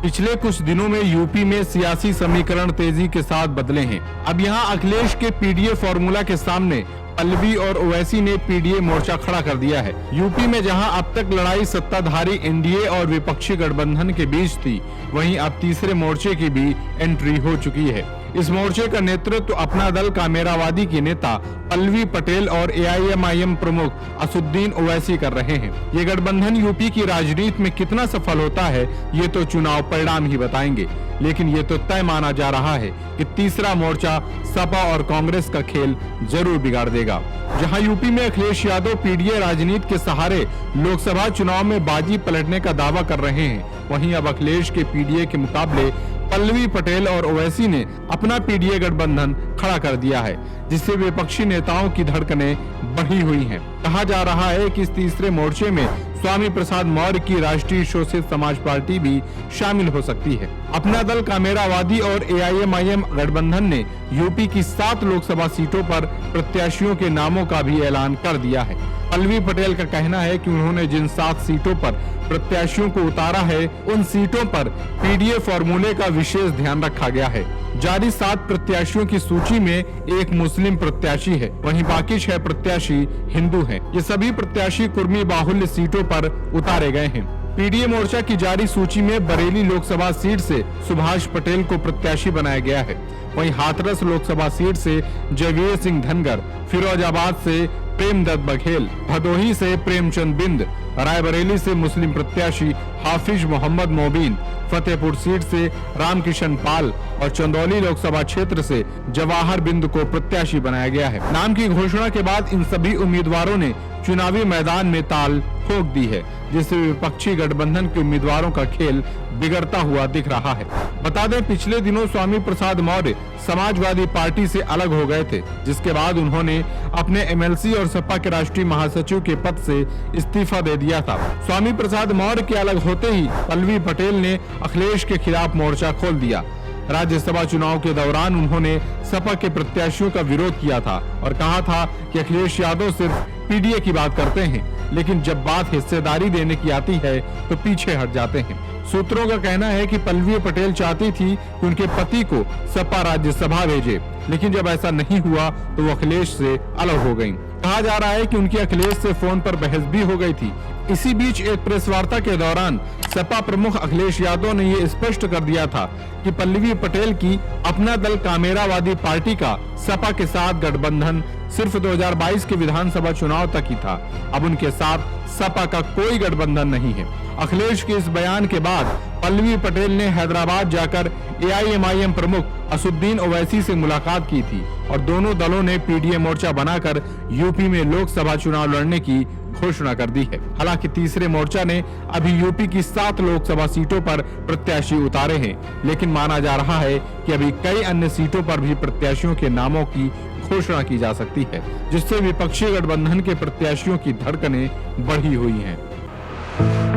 पिछले कुछ दिनों में यूपी में सियासी समीकरण तेजी के साथ बदले हैं। अब यहां अखिलेश के पीडीए फॉर्मूला के सामने पल्लवी और ओवैसी ने पीडीए मोर्चा खड़ा कर दिया है। यूपी में जहां अब तक लड़ाई सत्ताधारी एनडीए और विपक्षी गठबंधन के बीच थी, वहीं अब तीसरे मोर्चे की भी एंट्री हो चुकी है। इस मोर्चे का नेतृत्व अपना दल कामेरावादी की नेता पल्लवी पटेल और एआईएमआईएम प्रमुख असुद्दीन ओवैसी कर रहे हैं। ये गठबंधन यूपी की राजनीति में कितना सफल होता है, ये तो चुनाव परिणाम ही बताएंगे। लेकिन ये तो तय माना जा रहा है कि तीसरा मोर्चा सपा और कांग्रेस का खेल जरूर बिगाड़ देगा। जहां यूपी में अखिलेश यादव पीडीए राजनीति के सहारे लोकसभा चुनाव में बाजी पलटने का दावा कर रहे हैं, वहीं अब अखिलेश के पीडीए के मुकाबले पल्लवी पटेल और ओवैसी ने अपना पीडीए गठबंधन खड़ा कर दिया है, जिससे विपक्षी नेताओं की धड़कनें बढ़ी हुई हैं। कहा जा रहा है कि इस तीसरे मोर्चे में स्वामी प्रसाद मौर्य की राष्ट्रीय शोषित समाज पार्टी भी शामिल हो सकती है। अपना दल कामेरावादी और एआईएमआईएम गठबंधन ने यूपी की 7 लोकसभा सीटों पर प्रत्याशियों के नामों का भी ऐलान कर दिया है। पल्लवी पटेल का कहना है कि उन्होंने जिन 7 सीटों पर प्रत्याशियों को उतारा है, उन सीटों पर पीडीए फॉर्मूले का विशेष ध्यान रखा गया है। जारी 7 प्रत्याशियों की सूची में एक मुस्लिम प्रत्याशी है, वहीं बाकी 6 प्रत्याशी हिंदू हैं। ये सभी प्रत्याशी कुर्मी बाहुल्य सीटों पर उतारे गए हैं। पीडीए मोर्चा की जारी सूची में बरेली लोकसभा सीट से सुभाष पटेल को प्रत्याशी बनाया गया है। वहीं हाथरस लोकसभा सीट से जयवीर सिंह धनगर, फिरोजाबाद से प्रेमदत्त बघेल, भदोही से प्रेमचंद बिंद, रायबरेली से मुस्लिम प्रत्याशी हाफिज मोहम्मद मोबीन, फतेहपुर सीट से रामकिशन पाल और चंदौली लोकसभा क्षेत्र से जवाहर बिंद को प्रत्याशी बनाया गया है। नाम की घोषणा के बाद इन सभी उम्मीदवारों ने चुनावी मैदान में ताल ठोक दी है, जिससे विपक्षी गठबंधन के उम्मीदवारों का खेल बिगड़ता हुआ दिख रहा है। बता दें, पिछले दिनों स्वामी प्रसाद मौर्य समाजवादी पार्टी से अलग हो गए थे, जिसके बाद उन्होंने अपने एमएलसी और सपा के राष्ट्रीय महासचिव के पद से इस्तीफा दे दिया था। स्वामी प्रसाद मौर्य के अलग होते ही पल्लवी पटेल ने अखिलेश के खिलाफ मोर्चा खोल दिया। राज्यसभा चुनाव के दौरान उन्होंने सपा के प्रत्याशियों का विरोध किया था और कहा था कि अखिलेश यादव सिर्फ पीडीए की बात करते हैं, लेकिन जब बात हिस्सेदारी देने की आती है तो पीछे हट जाते हैं। सूत्रों का कहना है कि पल्लवी पटेल चाहती थी कि उनके पति को सपा राज्यसभा भेजे, लेकिन जब ऐसा नहीं हुआ तो वो अखिलेश से अलग हो गयी। कहा जा रहा है कि उनकी अखिलेश से फोन पर बहस भी हो गई थी। इसी बीच एक प्रेस वार्ता के दौरान सपा प्रमुख अखिलेश यादव ने ये स्पष्ट कर दिया था कि पल्लवी पटेल की अपना दल कामेरावादी पार्टी का सपा के साथ गठबंधन सिर्फ 2022 के विधानसभा चुनाव तक ही था। अब उनके साथ सपा का कोई गठबंधन नहीं है। अखिलेश के इस बयान के बाद पल्लवी पटेल ने हैदराबाद जाकर एआईएमआईएम प्रमुख असुद्दीन ओवैसी से मुलाकात की थी और दोनों दलों ने पीडीए मोर्चा बनाकर यूपी में लोकसभा चुनाव लड़ने की घोषणा कर दी है। हालांकि तीसरे मोर्चा ने अभी यूपी की 7 लोकसभा सीटों पर प्रत्याशी उतारे हैं, लेकिन माना जा रहा है कि अभी कई अन्य सीटों पर भी प्रत्याशियों के नामों की घोषणा की जा सकती है, जिससे विपक्षी गठबंधन के प्रत्याशियों की धड़कनें बढ़ी हुई हैं।